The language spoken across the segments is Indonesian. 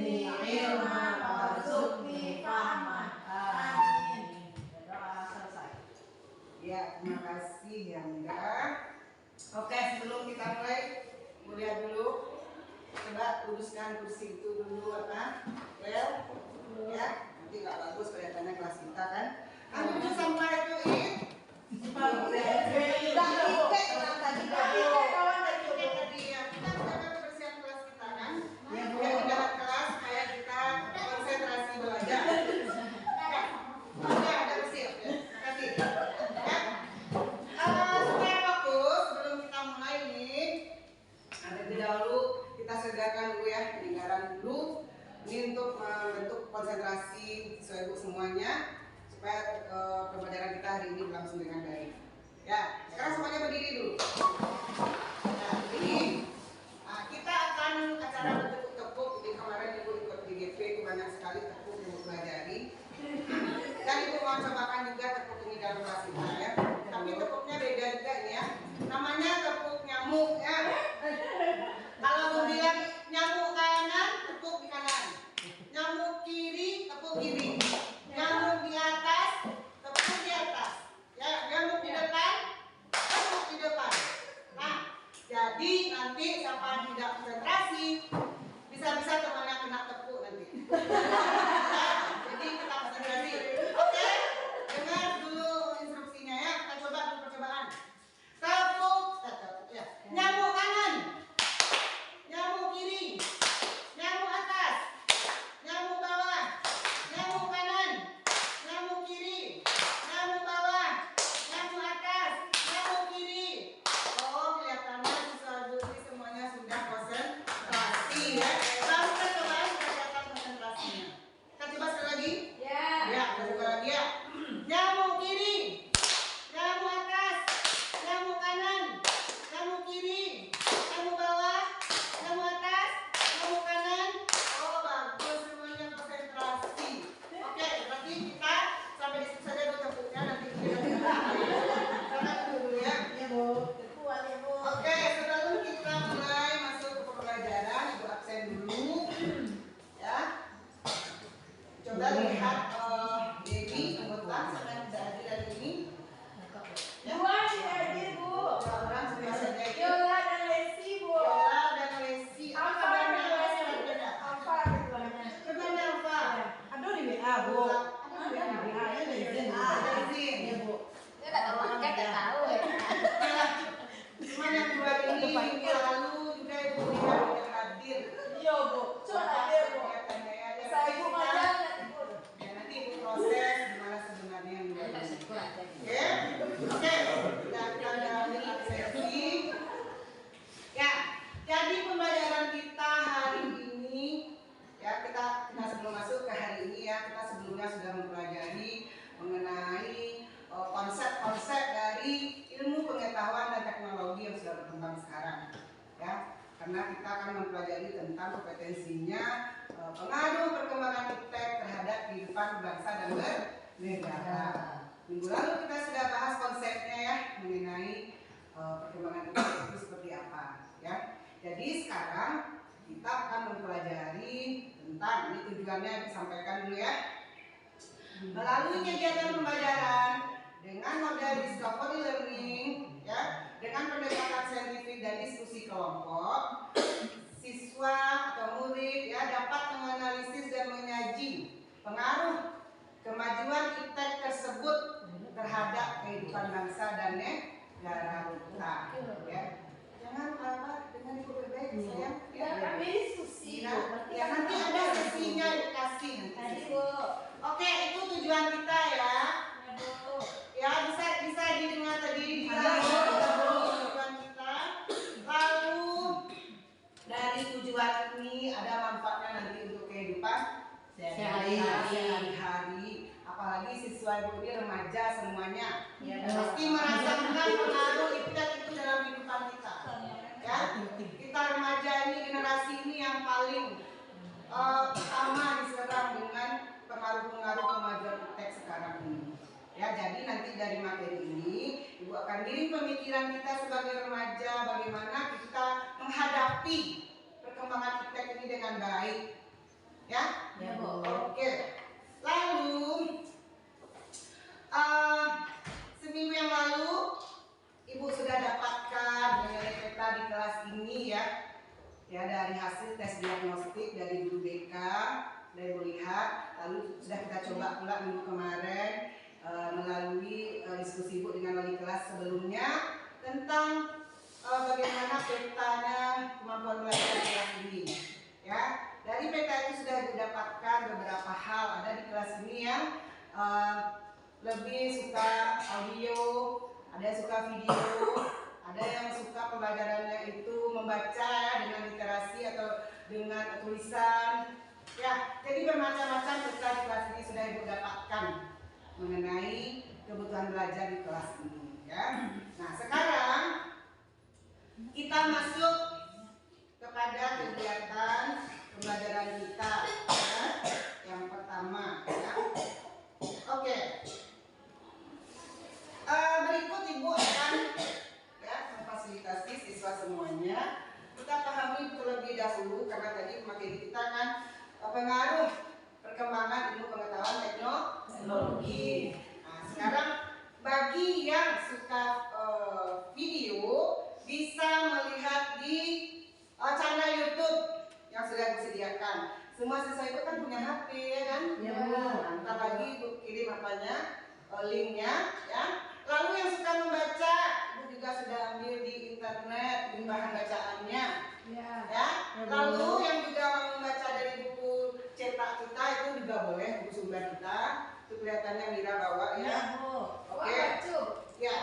zidni ilman warzuqni fahman. Amin. Doa selesai. Ya, terima kasih Yanda. Oke, sebelum kita mulai kuliah dulu, coba luruskan kursi itu dulu apa? Well, ya, nanti nggak bagus kelihatannya kelas kita kan. Ambil sampai itu ini untuk membentuk konsentrasi sesuai ibu semuanya supaya pembelajaran kita hari ini berlangsung dengan baik. Ya, sekarang semuanya berdiri dulu. Nah, ini kita akan acara bertepuk-tepuk. Jadi kemarin ibu ikut GGP itu banyak sekali tepuk yang ibu pelajari. Dan ibu mau cobakan juga tepuk ini dalam kelas kita ya. Tapi tepuknya beda juga ini ya. Namanya tepuk nyamuk ya. Kalau ibu bilang nyamuk kanan, tepuk di kanan. Nyamuk kiri, tepuk kiri. Nyamuk di atas, tepuk di atas. Ya, nyamuk di depan, tepuk di depan. Nah, jadi nanti siapa tidak konsentrasi, bisa-bisa temannya kena tepuk nanti. Nah, jadi kita konsentrasi. Oke, dengar dulu instruksinya ya. Kita coba dulu percobaan. Tepuk, ya. Nyamuk kanan. Nyamuk kiri, nyamuk atas, nyamuk bawah, nyamuk kanan, nyamuk kiri, nyamuk bawah, nyamuk atas, nyamuk kiri. Oh, kelihatannya siswa Juli semuanya sudah konsentrasi ya. Lalu kita coba kelihatan konsentrasinya. Kita coba sekali lagi. Ya. Ya, kita coba lagi ya. Nyamuk kiri, nyamuk atas, nyamuk kanan, nyamuk kiri, nyamuk bawah, nyamuk atas, nyamuk kanan. Oh bagus, semuanya konsentrasi. Oke, berarti kita sampai di situ saja dulu tepuknya. Nanti kita karena dulu ya. Ya Bu, tepuan ya Bu. Oke, sebelum kita mulai masuk ke pembelajaran, ibu absen dulu. Ya. Coba lihat Dewi anggota sedang tidak hadir hari ini. Ya. Dua tidak hadir Bu. Dua orang sudah saja itu. Yola dan Lesi Bu. Yola dan Lesi. Apa Alfa kabarnya? keduanya. Alfa keduanya. Kabarnya apa? Aduh di WA Bu. Ada di WA ya dari Zen. Ada izin. Ya Bu. Dia nggak tahu, kan nggak tahu ya. Cuma yang dua ini minggu lalu juga ibu tidak hadir. Iya Bu. Cuma hadir Bu. Kelihatannya ya. Saya ibu magang nanti Bu. Ya nanti ibu proses gimana sebenarnya yang dua ini. Oke, oke. Kita lanjut absensi. Ya, jadi pembelajaran kita hari ini ya kita sebelum masuk ke hari ini ya kita sebelumnya sudah mempelajari mengenai konsep-konsep dari ilmu pengetahuan dan teknologi yang sudah berkembang sekarang ya karena kita akan mempelajari tentang kompetensinya pengaruh perkembangan iptek terhadap kehidupan bangsa dan bernegara. Minggu lalu kita sudah bahas konsepnya ya mengenai perkembangan iptek itu seperti apa ya. Jadi sekarang kita akan mempelajari tentang ini tujuannya disampaikan dulu ya. Melalui kegiatan pembelajaran dengan model discovery learning ya, dengan pendekatan saintifik dan diskusi kelompok, siswa atau murid ya dapat menganalisis dan menyaji pengaruh kemajuan iptek tersebut terhadap kehidupan bangsa dan negara kita ya. Jangan apa dengan ibu baik sayang ya. Kami diskusi. Ya nanti ada sesinya dikasih nanti. Oke, itu tujuan kita ya. Ya bisa didengar tadi tujuan kita. Lalu dari tujuan ini ada manfaatnya nanti untuk kehidupan sehari-hari. Apalagi siswa ibu ini remaja semuanya. Pasti merasakan pengaruh iptek itu dalam kehidupan kita. Ya, kita remaja ini generasi ini yang paling utama diserang dengan pengaruh-pengaruh kemajuan iptek sekarang ini. Ya, jadi nanti dari materi ini ibu akan giring pemikiran kita sebagai remaja bagaimana kita menghadapi perkembangan iptek ini dengan baik. Lalu sudah kita coba pula minggu kemarin melalui diskusi ibu dengan wali kelas sebelumnya tentang bagaimana petanya kemampuan belajar kelas ini. Ya, dari peta itu sudah didapatkan beberapa hal. Ada di kelas ini yang lebih suka audio, ada yang suka video, ada yang suka pembelajarannya itu membaca ya, dengan literasi atau dengan tulisan. Ya, jadi bermacam-macam peta di kelas ini sudah ibu dapatkan mengenai kebutuhan belajar di kelas ini. Ya, nah sekarang kita masuk kepada kegiatan pembelajaran kita. Ya. Yang pertama, ya. Oke. Berikut ibu akan ya memfasilitasi siswa semuanya. Kita pahami terlebih dahulu karena tadi materi kita kan pengaruh perkembangan ilmu pengetahuan teknologi. Nah, sekarang bagi yang suka video bisa melihat di channel YouTube yang sudah disediakan. Semua siswa itu kan punya HP ya kan? Ya, Bu. Ntar lagi ibu kirim apanya, linknya ya. Lalu yang suka membaca, ibu juga sudah ambil di internet bahan bacaannya. Ya. Ya. Lalu yang juga mau membaca dari buku cetak kita itu juga boleh, buku sumber kita. Itu kelihatannya Mira bawa ya. Ya, Bu. Oke. Ya.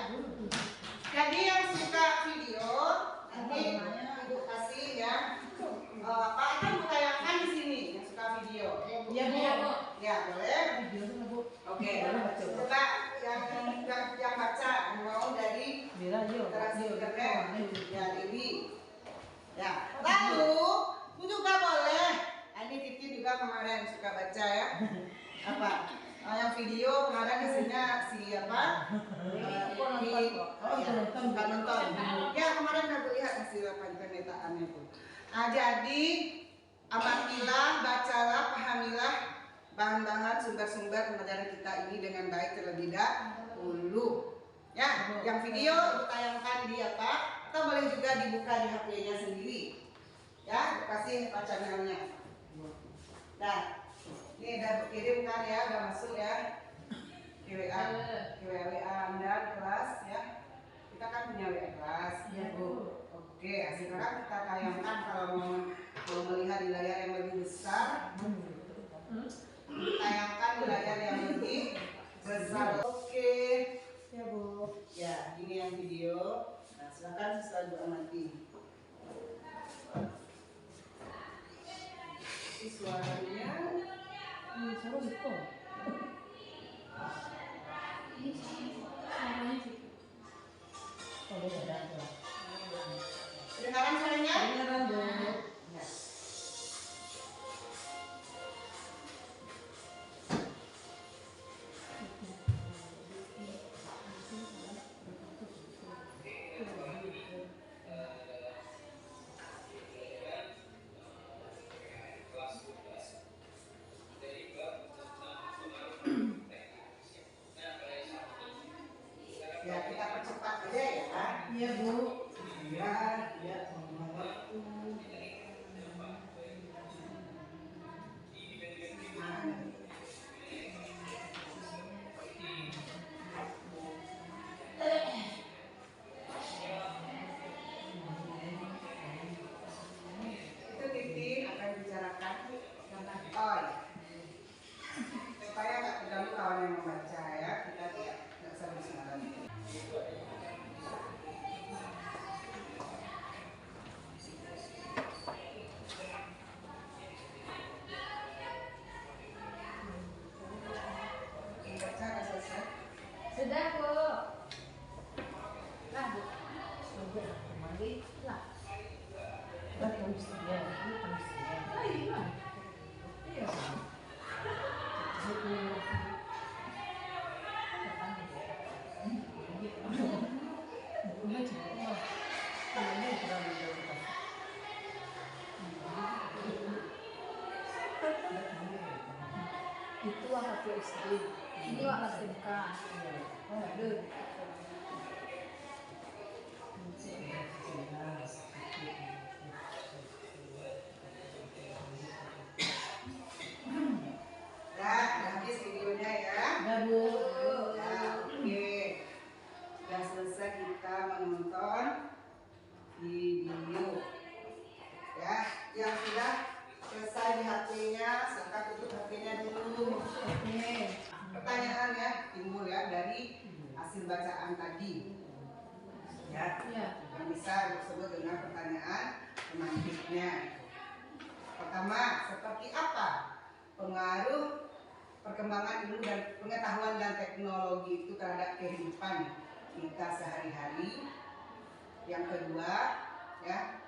Jadi yang suka video nanti ibu kasih ya. Pak akan ibu tayangkan di sini yang suka video. Ya, Bu. Ya boleh. Video tuh, Bu. Oke. Coba yang baca mau dari Mira, yuk. literasi Yuk. internet. Ya Dewi. Ya. Lalu ibu juga boleh. Ini Titi juga kemarin suka baca ya. Apa? Yang video kemarin isinya siapa? Suka nonton. Ya kemarin aku lihat hasil pemetaannya itu. Nah jadi amatilah, bacalah, pahamilah bahan-bahan sumber-sumber pembelajaran kita ini dengan baik terlebih dahulu. Ya, yang video ibu tayangkan di apa? Atau boleh juga dibuka di HP-nya sendiri. Ya, kasih channelnya. Nah, ini udah kirim kan ya, udah masuk ya. WA Anda di kelas ya. Kita kan punya WA kelas. Ya, Bu. Oke, sekarang kita tayangkan kalau mau melihat di layar yang lebih besar. Tayangkan di layar yang lebih besar. Oke. Ya, Bu. Ya, ini yang video. Nah, silakan selalu amati. Ini suaranya. Suara gitu. Oh, udah ada. Kedengaran suaranya? Kedengaran, Bu. Ya. Ya, kita percepat aja ya. Iya, Bu. Ya, ya, membuang waktu. Itu Titi akan bicarakan tentang supaya nggak terganggu kawan yang membaca ya. Kita nggak usah bersemangat. Baca nggak selesai? Sudah, Bu. Lah, Bu. Kembali lah. Udah tulis dia, ini tulis dia. Oh, iya. Iya. Buku. Bukunya cukup. Ini terlalu jauh. Itu waktu SD. Ini waktu SMK. Aduh. HP-nya, silakan tutup HP-nya dulu. Oke. Pertanyaan ya timbul ya dari hasil bacaan tadi. Ya, yang bisa disebut dengan pertanyaan pemantiknya. Pertama, seperti apa pengaruh perkembangan ilmu dan pengetahuan dan teknologi itu terhadap kehidupan kita sehari-hari? Yang kedua, ya,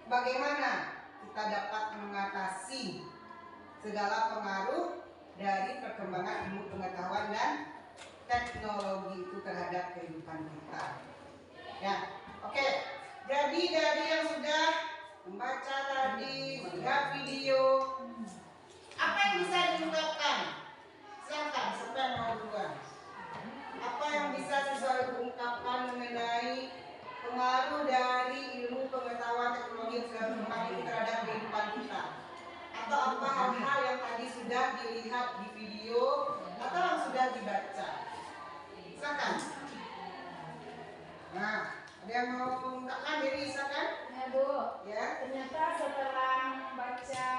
bagaimana kita dapat mengatasi segala pengaruh dari perkembangan ilmu pengetahuan dan teknologi itu terhadap kehidupan kita? Ya, oke. Jadi dari yang sudah membaca tadi, melihat video, apa yang bisa diungkapkan? Silakan, siapa yang mau duluan? Apa yang bisa siswa ibu ungkapkan mengenai pengaruh dari ilmu pengetahuan teknologi yang sudah berkembang ini terhadap kehidupan kita? Atau apa hal-hal yang tadi sudah dilihat di video atau yang sudah dibaca? Silakan. Nah, ada yang mau mengungkapkan diri, silakan? Ya Bu, Ya. ternyata setelah membaca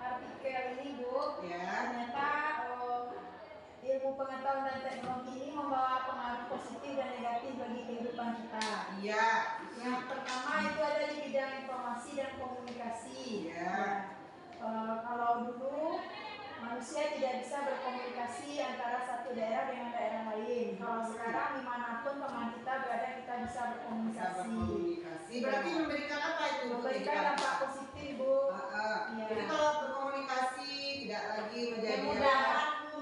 artikel ini Bu, Ya. ternyata ilmu pengetahuan dan teknologi ini membawa pengaruh positif dan negatif bagi kehidupan kita. Iya. Yang pertama itu ada di bidang informasi dan komunikasi. Iya. Kalau dulu manusia tidak bisa berkomunikasi antara satu daerah dengan daerah lain. Kalau sekarang dimanapun teman kita berada, kita bisa Bisa berkomunikasi. berkomunikasi. Berarti memberikan apa itu? Memberikan dampak positif Bu. Iya. Jadi kalau berkomunikasi tidak lagi menjadi Kemudahan Bu.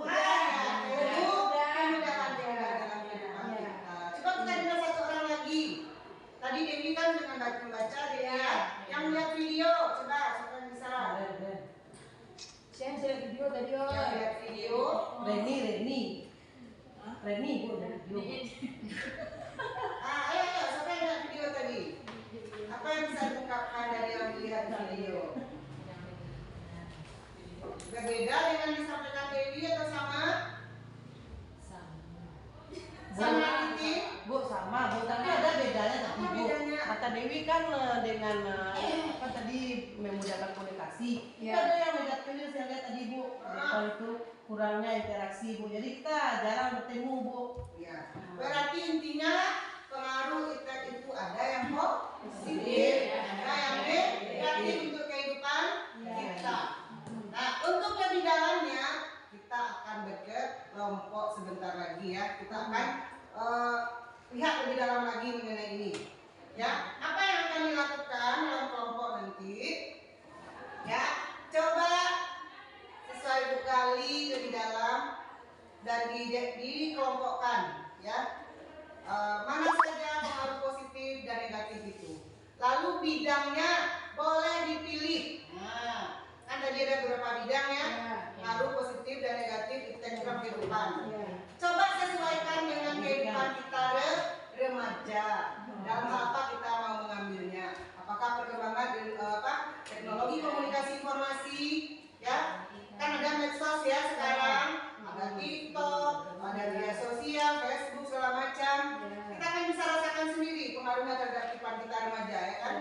kemudahan dalam kehidupan Iya. kita. Coba kita dengar satu orang lagi. Tadi Dewi kan dengan membaca dia Iya. yang melihat video. Coba siapa yang bisa? Saya lihat video tadi Yang lihat video. Reni Bu, video. Ayo, siapa yang lihat video tadi? Apa yang bisa diungkapkan dari yang melihat video? Berbeda dengan disampaikan Dewi atau sama? Sama titik? Bu sama Bu, tapi ada bedanya tadi Apa Bu. bedanya? Kata Dewi kan dengan apa tadi memudahkan komunikasi. Iya. Ada yang negatifnya saya lihat tadi Bu. Kalau itu kurangnya interaksi Bu. Jadi kita jarang bertemu Bu. Ya. Berarti intinya pengaruh kita itu ada yang positif, ada yang negatif untuk kehidupan kita. Nah, untuk lebih dalamnya kita akan berkelompok sebentar lagi ya. Kita akan lihat lebih dalam lagi mengenai ini. Ya, apa yang akan dilakukan dalam kelompok nanti? Ya, coba siswa ibu kali lebih dalam dan dikelompokkan ya. Mana saja pengaruh positif dan negatif itu. Lalu bidangnya boleh dipilih. Nah, kan tadi ada beberapa bidang ya, pengaruh positif dan negatif di dalam kehidupan. Coba sesuaikan dengan kehidupan kita remaja. Dalam hal apa kita mau mengambilnya? Apakah perkembangan teknologi komunikasi informasi ya? Kan ada medsos ya sekarang, ada TikTok, ada media sosial, Facebook segala macam. Kita kan bisa rasakan sendiri pengaruhnya terhadap kehidupan kita remaja ya kan?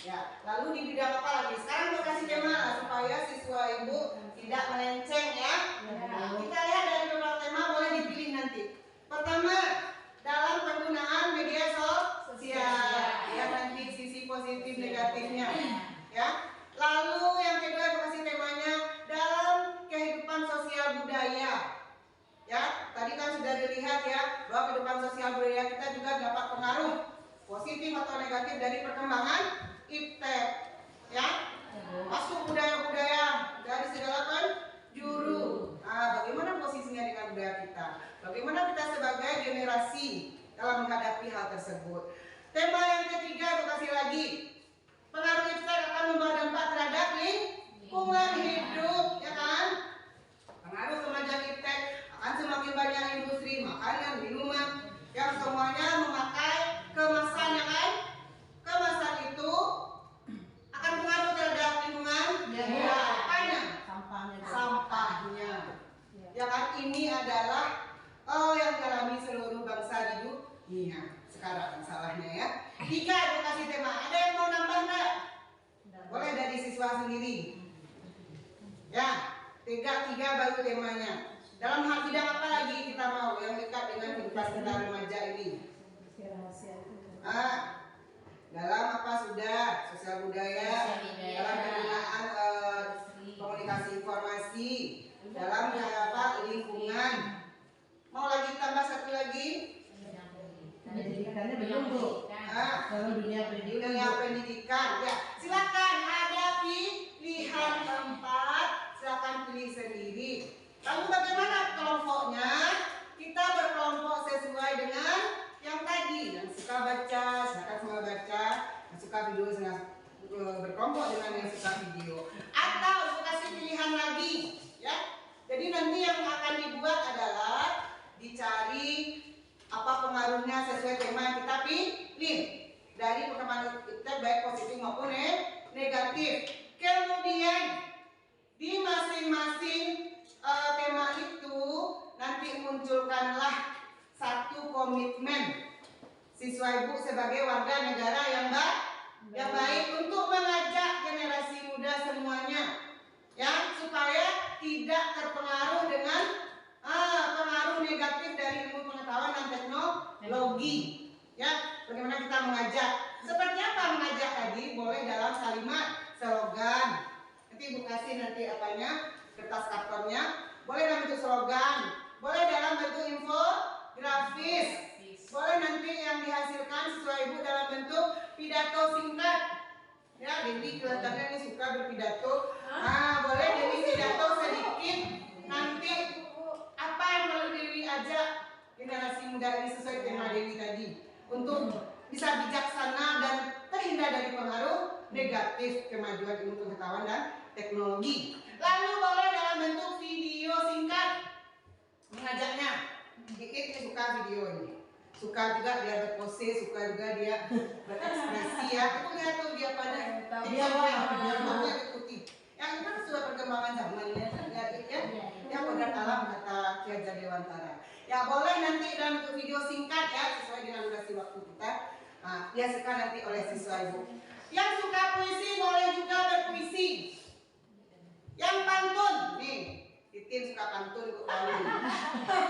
Ya. Lalu di bidang apa lagi? Sekarang mau kasih tema supaya siswa ibu tidak melenceng ya. Nah, kita lihat dari beberapa tema boleh dipilih nanti. Pertama, dalam penggunaan media sosial yang nanti sisi positif negatifnya ya. Lalu yang kedua aku kasih temanya dalam kehidupan sosial budaya. Ya, tadi kan sudah dilihat ya bahwa kehidupan sosial budaya kita juga dapat pengaruh positif atau negatif dari perkembangan iptek. Ya, masuk budaya-budaya dari segala penjuru. Nah, bagaimana posisinya dengan budaya kita? Bagaimana kita sebagai generasi dalam menghadapi hal tersebut? Tema yang ketiga aku kasih lagi. Pengaruh iptek akan membawa dampak terhadap lingkungan hidup, ya kan? Pengaruh kemajuan iptek akan semakin banyak industri makanan, minuman yang semuanya memakai kemasan, ya kan? Kemasan itu akan pengaruh terhadap lingkungan. Ya, apanya? Sampahnya. Ya kan? Ini adalah yang dialami seluruh bangsa di dunia sekarang masalahnya ya. 3 edukasi tema. Ada yang mau nambah enggak? Boleh dari siswa sendiri. teknologi. Ya, tiga baru temanya. Dalam hal bidang apa lagi kita mau yang dekat dengan kehidupan kita remaja ini? Dalam apa sudah sosial budaya, dalam penggunaan komunikasi informasi, dalam apa lingkungan. Mau lagi tambah satu lagi? Pendidikannya belum Bu. Dalam dunia pendidikan. Ya, silakan ada pilihan 4, silakan pilih sendiri. Lalu bagaimana kelompoknya? Kita berkelompok sesuai dengan yang tadi. Yang suka baca, silakan semua baca. Yang suka video, berkelompok dengan yang suka video. Atau kasih pilihan lagi, ya. Jadi nanti yang akan dibuat adalah dicari apa pengaruhnya sesuai tema yang kita pilih dari perkembangan kita baik positif maupun negatif. Kemudian di masing-masing tema itu nanti munculkanlah satu komitmen siswa ibu sebagai warga negara yang baik untuk mengajak generasi muda semuanya, ya, supaya tidak terpengaruh dengan pengaruh negatif dari ilmu pengetahuan dan teknologi. Ya, bagaimana kita mengajak? Seperti apa mengajak tadi? Boleh dalam kalimat, slogan. Nanti ibu kasih nanti apanya, kertas kartonnya. Boleh dalam bentuk slogan, boleh dalam bentuk infografis, boleh nanti yang dihasilkan siswa ibu dalam bentuk pidato singkat. Ya, Dewi kelihatannya ini suka berpidato. Boleh Dewi pidato sedikit. Nanti apa yang perlu Dewi ajak generasi muda ini sesuai tema Dewi tadi untuk bisa bijaksana dan terhindar dari pengaruh negatif kemajuan ilmu pengetahuan dan teknologi. Lalu boleh dalam bentuk video singkat mengajaknya. Ini suka video ini, suka juga dia berpose, suka juga dia berekspresi, ya. Itu lihat tuh dia pada dia ikuti. Yang itu kan sudah perkembangan zaman ya, yang kodrat alam kata Ki Hajar Dewantara. Ya boleh nanti dalam bentuk video singkat ya sesuai dengan durasi waktu kita. Dihasilkan nanti oleh siswa ibu. Yang suka puisi boleh juga berpuisi. Yang pantun, nih, Titin suka pantun kok tahu.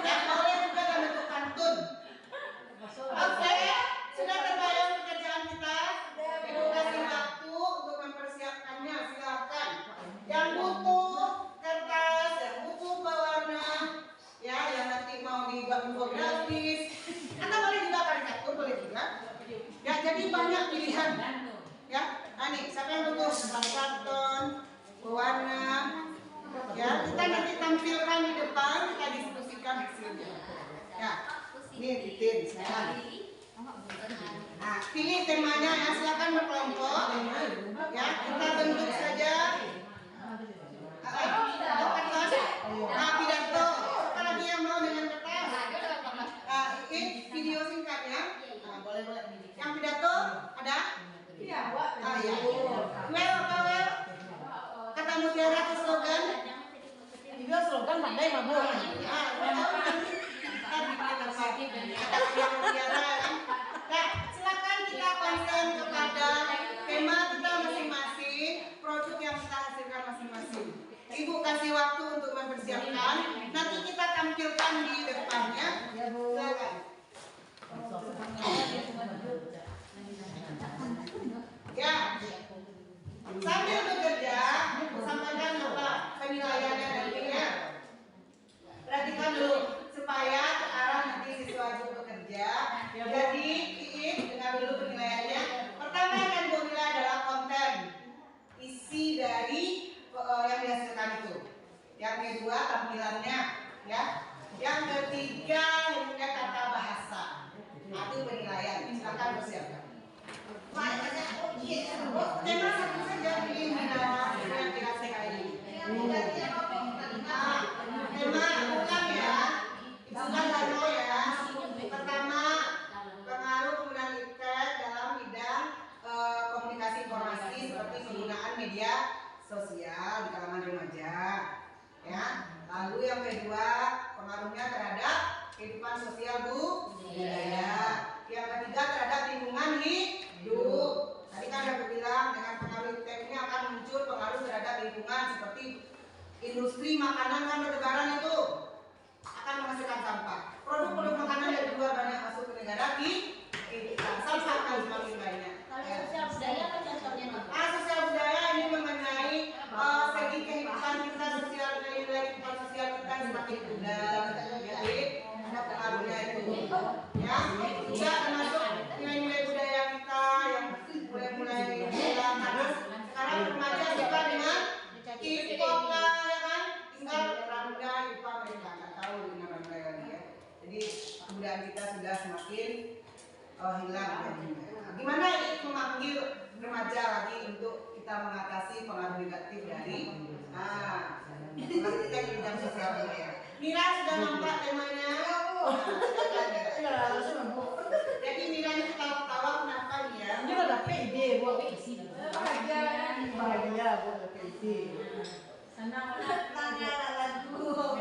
Yang boleh juga dalam bentuk pantun. Oke, sudah terbayang pekerjaan kita. Ibu kasih waktu untuk mempersiapkannya, silakan. Yang butuh kertas, yang butuh pewarna, ya, yang nanti mau dibuat infografis, atau boleh juga karikatur, boleh juga. Ya, jadi banyak pilihan. Ya, nih, siapa yang butuh karton, pewarna, ya, kita nanti tampilkan di depan, kita diskusikan hasilnya. Ya, ini Titin sekarang. Pilih temanya ya, silakan berkelompok. Ya, kita bentuk saja. Pidato. Siapa lagi yang mau dengan kertas? Ini video singkatnya. Boleh. Yang pidato ada? Iya, Wak. Iya. Well, apa well? Kata mutiara atau slogan? Juga slogan pandai mabuk. Silakan kita konsen kepada tema kita masing-masing, produk yang kita hasilkan masing-masing. Ibu kasih waktu untuk mempersiapkan. Nanti kita tampilkan di depannya. Silakan. Ya. Sambil bekerja, sampaikan apa penilaiannya nantinya. Perhatikan dulu supaya ke arah nanti siswa ibu bekerja. Jadi dengar dulu penilaiannya. Pertama yang akan ibu nilai adalah konten, isi dari yang dihasilkan itu. Yang kedua tampilannya, ya. Yang ketiga hingga tata bahasa. Itu penilaian. Silakan persiapkan. Tema satu saja pilih yang kita sekali. Tema ulang ya. Ulang lalu ya. Pertama, pengaruh penggunaan internet dalam bidang komunikasi informasi seperti penggunaan media sosial di kalangan remaja. Ya. Lalu yang kedua, pengaruhnya terhadap kehidupan sosial budaya. Yang ketiga terhadap lingkungan hidup. Tadi kan aku bilang dengan pengaruh tekniknya akan muncul industri makanan kan bertebaran itu akan menghasilkan sampah. Produk-produk makanan dari luar banyak masuk ke negara kita, sampah akan semakin banyak. Kalau sosial budaya apa contohnya nih? Sosial budaya ini mengenai segi kehidupan kita, sosial nilai kehidupan sosial kita semakin pudar, jadi ada pengaruhnya itu. Ya, juga termasuk nilai-nilai budaya kita yang mulai hilang karena sekarang remaja suka dengan K-pop lah, ya kan? Tinggal Rangga, Ipa mereka nggak tahu dengan Rangga lagi ya. Jadi kebudayaan kita sudah semakin hilang. Gimana ini memanggil remaja lagi untuk kita mengatasi pengaruh negatif dari praktek bidang sosial budaya. Mira sudah nampak temanya? Jadi Mira ini ketawa-ketawa kenapa ya? Ini ada PD buat isi. Bahagia buat PD. Senang tanya lagu. Kalau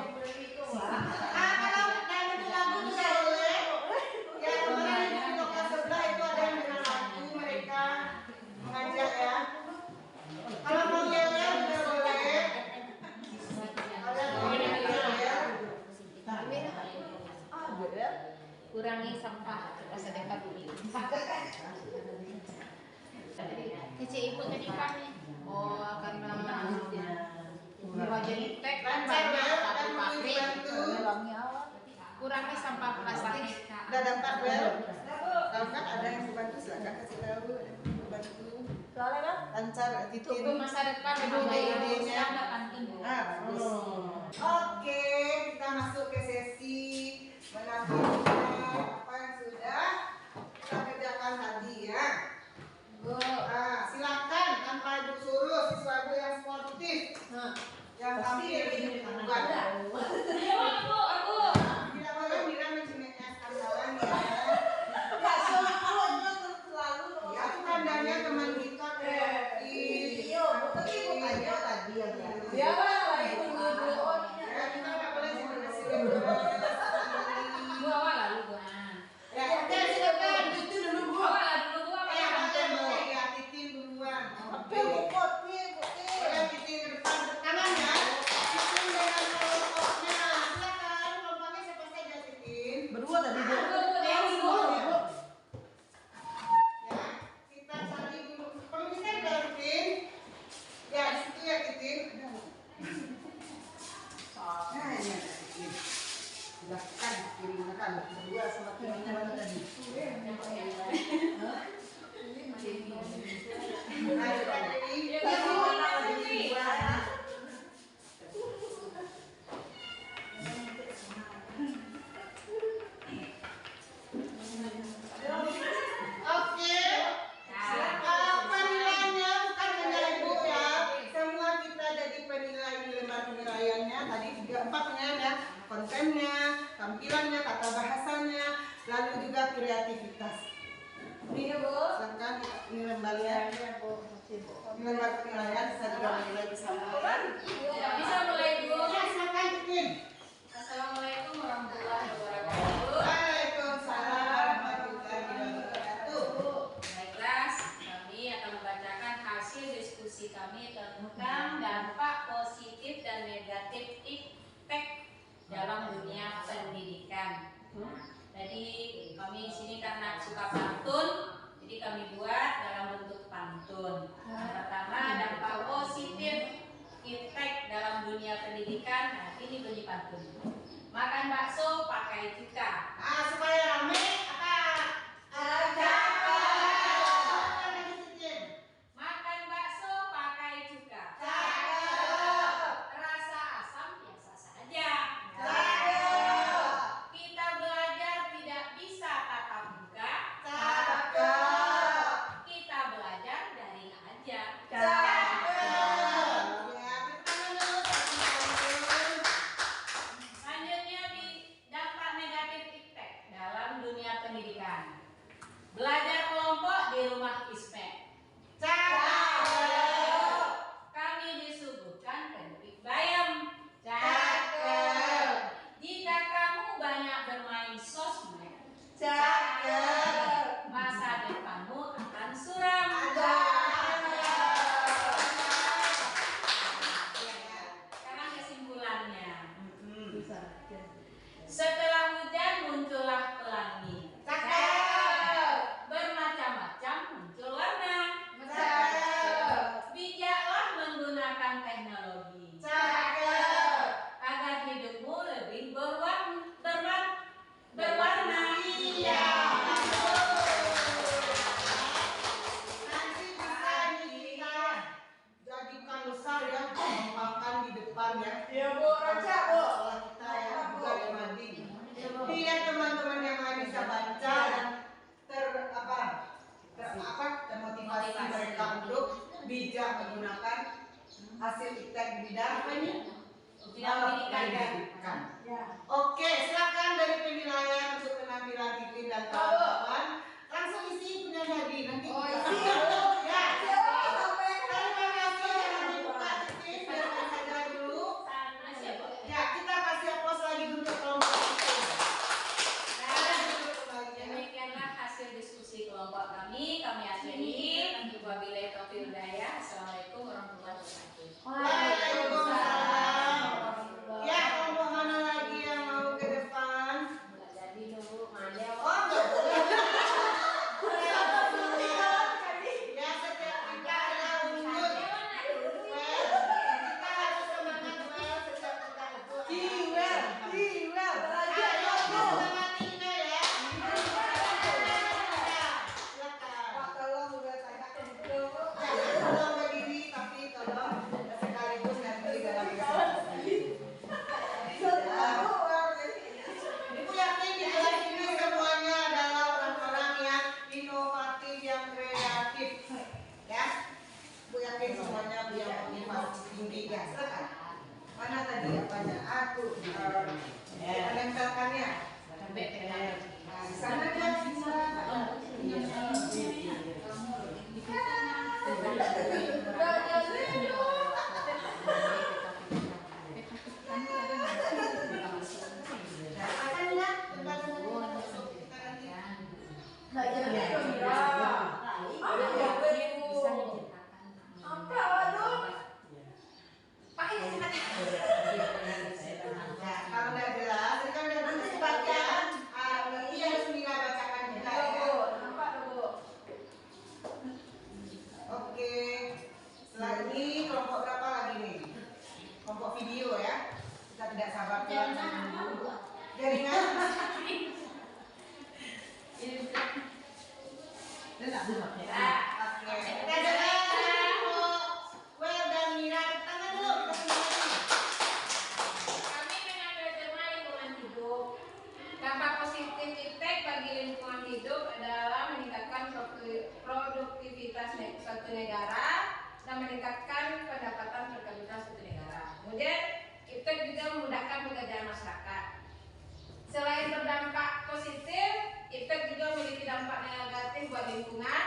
dan itu lagu juga boleh. Ya kemarin di lokasi sebelah itu ada yang dengan lagu mereka mengajak ya. Kalau mau yel-yel juga boleh. Ada yang yel-yel. Kurangi sampah rasa dekat bumi. Kece ibu tadi kami. Oh karena wajah tek kan banyak tapi pabrik kurangi sampah plastik. Udah dapat bel? Kalau kan ada yang dibantu silakan kasih tahu bantu. Soalnya kan Lancar Itu titin. untuk masa depan Ide-idenya. penting. Bagus. Oke, kita masuk ke sesi menambahkan apa yang sudah kita kerjakan tadi ya. Silakan tanpa ibu suruh siswa ibu yang sportif yang tampil ini bukan. Tidak boleh Mira mencemaskan kawan ya. Ya itu tandanya teman kita kreatif. Ya kita nggak boleh cemas-cemas. Ya oke silakan. Ya titin duluan. Boleh titin ke depan ke kanan ya. Titin dengan kelompoknya. Silakan kelompoknya siapa saja titin. berdua tadi Bu. Ya, kita cari dulu. Kalau bisa ada Titin. Ya, di situ ya Titin. Nah, ini ada Titin. Silahkan kiri makan berdua sama teman-teman tadi. Ayo Pak Dewi. Oke. Penilaiannya bukan hanya ibu ya. Semua kita jadi penilai di lembar penilaiannya. Tadi 4 penilaian ya. Kontennya, tampilannya, tata bahasanya, lalu juga kreativitas. Ini Bu, silakan ini lembarnya. Ini lembar penilaian bisa juga menilai bersama. Bisa mulai dulu. Ya, silakan Titin. Assalamualaikum warahmatullahi wabarakatuh. Waalaikumsalam warahmatullahi wabarakatuh. Baiklah, kami akan membacakan hasil diskusi kami tentang dampak positif dan negatif impact dalam dunia pendidikan. Jadi kami di sini karena suka pantun, jadi kami buat dalam bentuk pantun. Pertama, dampak positif impact dalam dunia pendidikan. Nah, ini bunyi pantun. Makan bakso pakai cuka. Supaya rame apa? Makan bakso pakai cuka. Rasa asam biasa saja. Kita belajar tidak bisa tatap muka. Kita belajar daring aja. Selanjutnya di dampak negatif impact dalam dunia pendidikan. hasil iptek di bidang apa ini? Bidang pendidikan. Ya. Oke, silakan dari penilaian untuk penampilan Titin dan kawan-kawan. Langsung isi punya jadi nanti. Oh, kita- isi. Ya. Sampai Terima kasih jangan dibuka Titin, biarkan saja dulu. Sana siapa? Ya, kita kasih aplaus lagi dulu untuk kelompok Titin. Ada dulu kembalinya. Demikianlah hasil diskusi kelompok kami akhiri. Wabillahi taufiq wal hidayah. Assalamualaikum warahmatullahi wabarakatuh. Waalaikumsalam. Ya, kelompok mana lagi yang mau ke depan? Nggak jadi dulu, Maya. Oh, enggak boleh. Ya, setiap kita ada unjuk. Kita harus semangat well setiap kita itu. Ayo, semangat ini ya. Ya, silakan. Ya, tolong berdiri tapi tolong sekaligus nanti dalam presentasi. Ibu yakin di kelas ini semuanya adalah orang-orang yang inovatif, yang kreatif, ya. Ibu yakin semuanya punya motivasi tinggi, ya. Silakan. Mana tadi apanya? Aku menempelkannya. Nah, di sana dia bisa. Akan ya, besok kita nanti. Nggak jadi dong, Mira. Apa ya, Bu? Apa, aduh? Pakai sehat. Ya, kalau udah jelas, tadi kan udah bagus baca. Berarti harus Mira bacakan juga Tuh, ya. Bu. Nampak tuh, Bu. Oke. Setelah ini kelompok berapa lagi nih? Kelompok video ya. Kita tidak sabar jaringan. Oke. Kita dengar kelompok Well dan Mira. Tangan dulu kita kembali. Kami mengambil tema lingkungan hidup. Dampak positif iptek bagi lingkungan hidup adalah meningkatkan produktivitas suatu negara dan meningkatkan pendapatan per kapita suatu negara. Kemudian iptek juga memudahkan pekerjaan masyarakat. Selain berdampak positif, iptek juga memiliki dampak negatif buat lingkungan.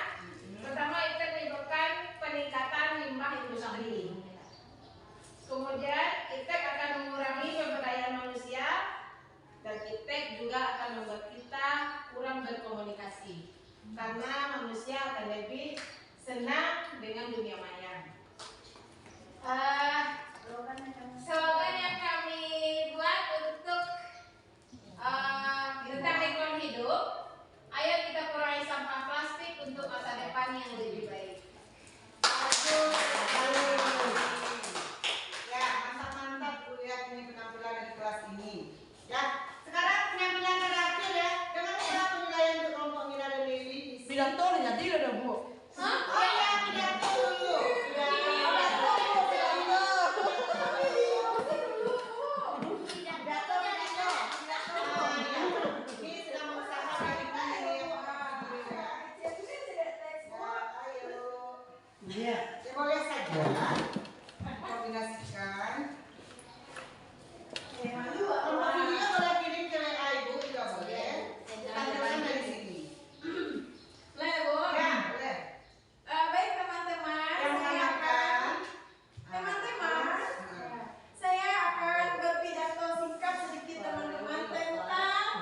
Pertama, iptek menyebabkan peningkatan limbah industri. Kemudian iptek akan mengurangi pemberdayaan manusia dan iptek juga akan membuat kita kurang berkomunikasi karena manusia akan lebih senang dengan dunia maya. Slogan yang kami buat untuk tentang lingkungan hidup, ayo kita kurangi sampah plastik untuk masa depan yang lebih baik. Ya, mantap-mantap Bu lihat ini penampilan dari kelas ini. Ya, sekarang penampilan terakhir ya. Dengan era penilaian untuk kelompok Mira dan Dewi. Pidato jadi udah Bu. Oh iya, pidato dulu. Ini sedang berusaha dari ini. Ayo. Iya. Ya boleh saja kombinasikan. Kalau video boleh kirim ke WA Ibu juga boleh. Tampilkan dari sini. Boleh, Bu? Ya, boleh. Baik teman-teman, Yang saya akan teman-teman, saya akan berpidato singkat sedikit teman-teman tentang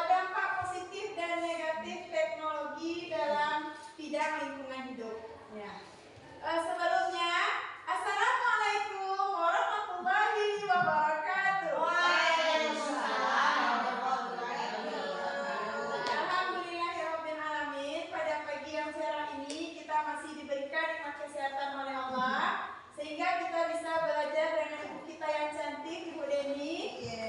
dampak positif dan negatif teknologi dalam bidang lingkungan hidup. Ya. Sebelumnya, Assalamualaikum warahmatullahi wabarakatuh. Alhamdulillahirrahmanirrahim. Pada pagi yang cerah ini kita masih diberikan nikmat kesehatan oleh Allah sehingga kita bisa belajar dengan ibu kita yang cantik, Ibu Deni.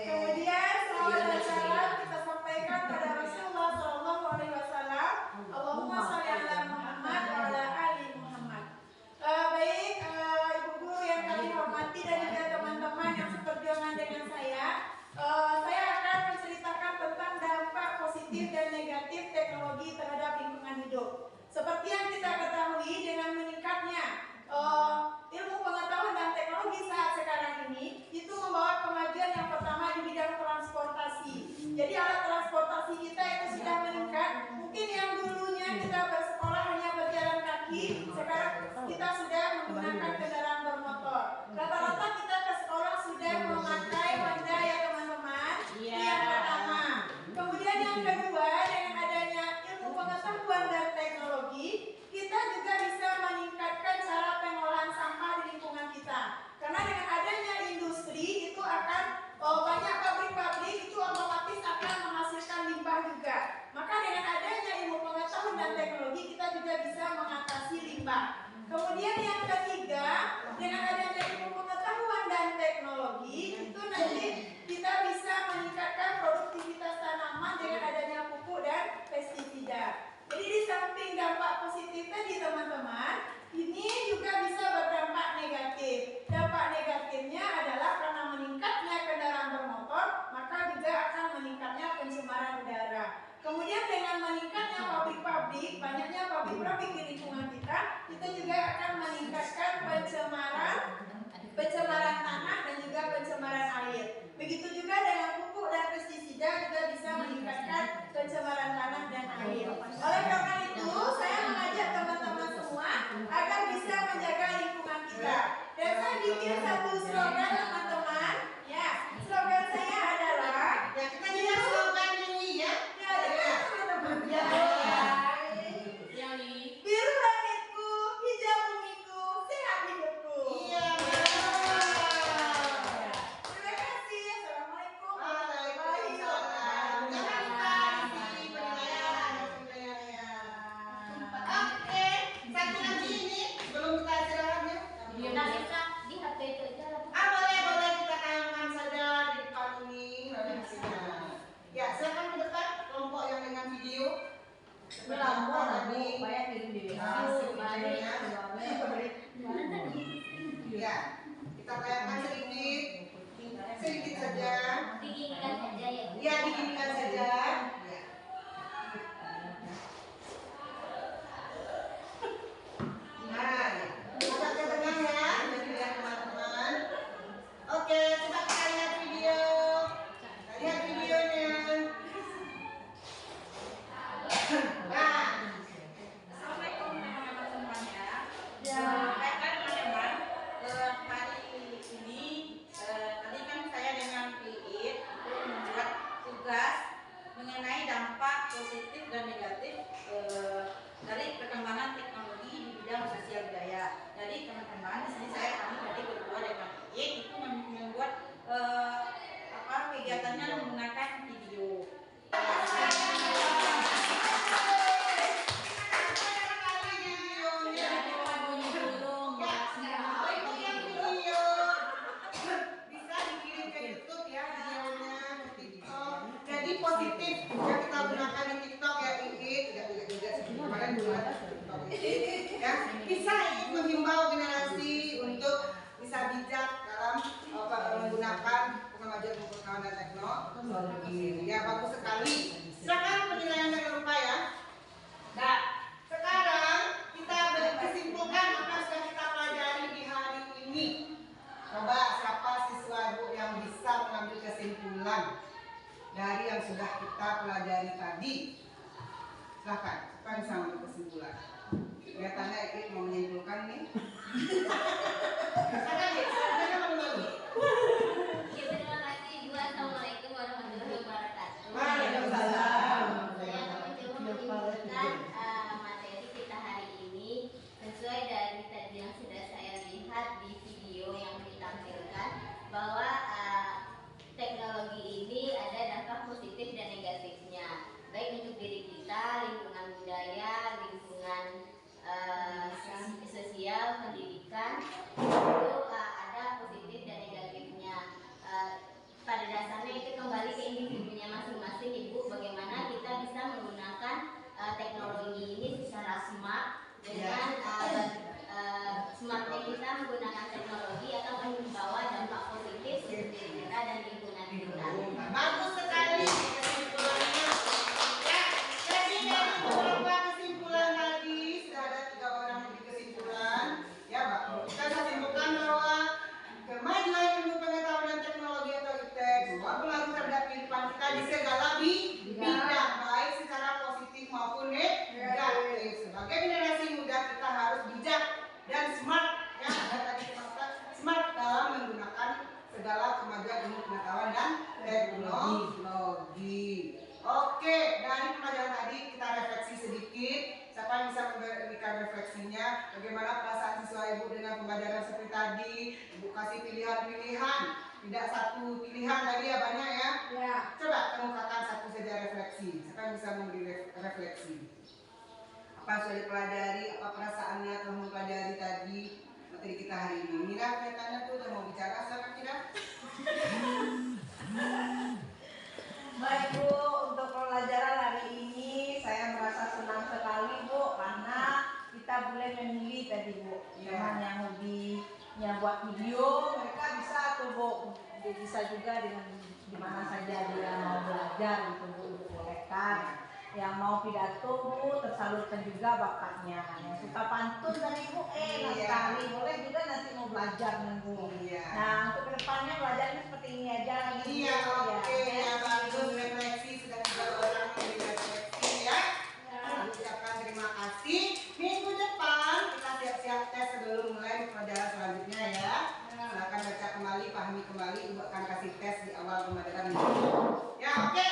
Kemudian salawat dan salam kita sampaikan pada Rasulullah Shallallahu Alaihi Wasallam. Allahumma sholli ala Muhammad wa ala ali Muhammad. Baik, ibu guru yang kami hormati dan juga teman-teman yang seperjuangan dengan saya akan menceritakan tentang dampak positif dan negatif teknologi terhadap lingkungan hidup. Seperti yang kita ketahui, dengan meningkatnya ilmu pengetahuan dan kita tayangkan sedikit, sedikit saja. Dinginkan saja ya Bu. Ya, dinginkan saja. Ya. Nah, agak tenang ya, jadi lihat teman-teman. Oke, coba kita lihat video. Kita lihat videonya. Nah, Assalamualaikum teman-teman semuanya. ya. Baiklah teman-teman, hari ini tadi kan saya dengan Piit itu membuat tugas mengenai dampak positif dan negatif dari perkembangan teknologi di bidang sosial budaya. Jadi teman-teman, di sini kami tadi berdua dengan Piit itu membuat kegiatannya menggunakan video. Positif yang kita gunakan di TikTok ya kemarin buat TikTok ya bisa menghimbau generasi untuk bisa bijak dalam menggunakan pengemajuan dan teknologi ya bagus sekali. Silakan penilaian jangan lupa ya. Nah sekarang kita berkesimpulan apa yang sudah kita pelajari di hari ini. Coba siapa siswa Bu yang bisa mengambil kesimpulan dari yang sudah kita pelajari tadi? Silahkan, siapa yang bisa mengambil kesimpulan? Kelihatannya Ikit mau menyimpulkan nih. Silakan Ikit, silakan menurut. Oke, terima kasih Bu. Assalamualaikum warahmatullahi wabarakatuh. Waalaikumsalam. Saya akan mencoba menyimpulkan materi kita hari ini sesuai dari tadi yang sudah saya lihat di video yang ditampilkan bahwa teknologi ini ada dampak positif dan negatifnya, baik untuk diri kita, lingkungan budaya, lingkungan sosial, pendidikan, itu ada positif dan negatifnya. Pada dasarnya itu kembali ke individunya masing-masing Ibu, bagaimana kita bisa menggunakan teknologi ini secara smart dengan smartnya kita menggunakan teknologi akan membawa dampak positif untuk diri kita dan lingkungan kita. Bagus sekali kesimpulannya. Ya, jadi dari beberapa kesimpulan tadi sudah ada 3 orang lebih kesimpulan. Ya, Pak. Kita simpulkan bahwa kemajuan ilmu pengetahuan dan teknologi atau ITEK berpengaruh terhadap kehidupan kita di segala bidang, baik secara positif maupun negatif. Sebagai generasi muda kita harus bijak dan smart ya, ada tadi kata smart dalam menggunakan segala kemajuan ilmu pengetahuan dan teknologi. Oke, dari pelajaran tadi kita refleksi sedikit. Siapa yang bisa memberikan refleksinya? Bagaimana perasaan siswa Ibu dengan pembelajaran seperti tadi? Ibu kasih pilihan-pilihan, tidak satu pilihan tadi ya, banyak ya. Ya. Coba kemukakan satu saja refleksi. Siapa yang bisa memberi refleksi? Apa yang sudah dipelajari? Apa perasaannya telah mempelajari tadi materi kita hari ini? Mira kelihatannya tuh udah mau bicara, silakan Mira. Baik Bu, untuk pelajaran hari ini saya merasa senang sekali Bu, karena kita boleh memilih tadi Bu. Teman yang hobinya buat video, mereka bisa tuh Bu, bisa juga dengan dimana saja dia mau belajar gitu Bu, dibolehkan. Yang mau pidato Bu, tersalurkan juga bakatnya. Yang suka pantun tadi Bu, enak sekali. Boleh juga nanti mau belajar nih Bu. Nah, untuk kedepannya belajarnya seperti ini aja. Iya, oke, ya bagus refleksi sudah 3 orang yang refleksi ya. Ucapkan terima kasih. Minggu depan kita siap-siap tes sebelum mulai pelajaran selanjutnya ya. Silakan baca kembali, pahami kembali, Ibu akan kasih tes di awal pembelajaran. Ya, oke.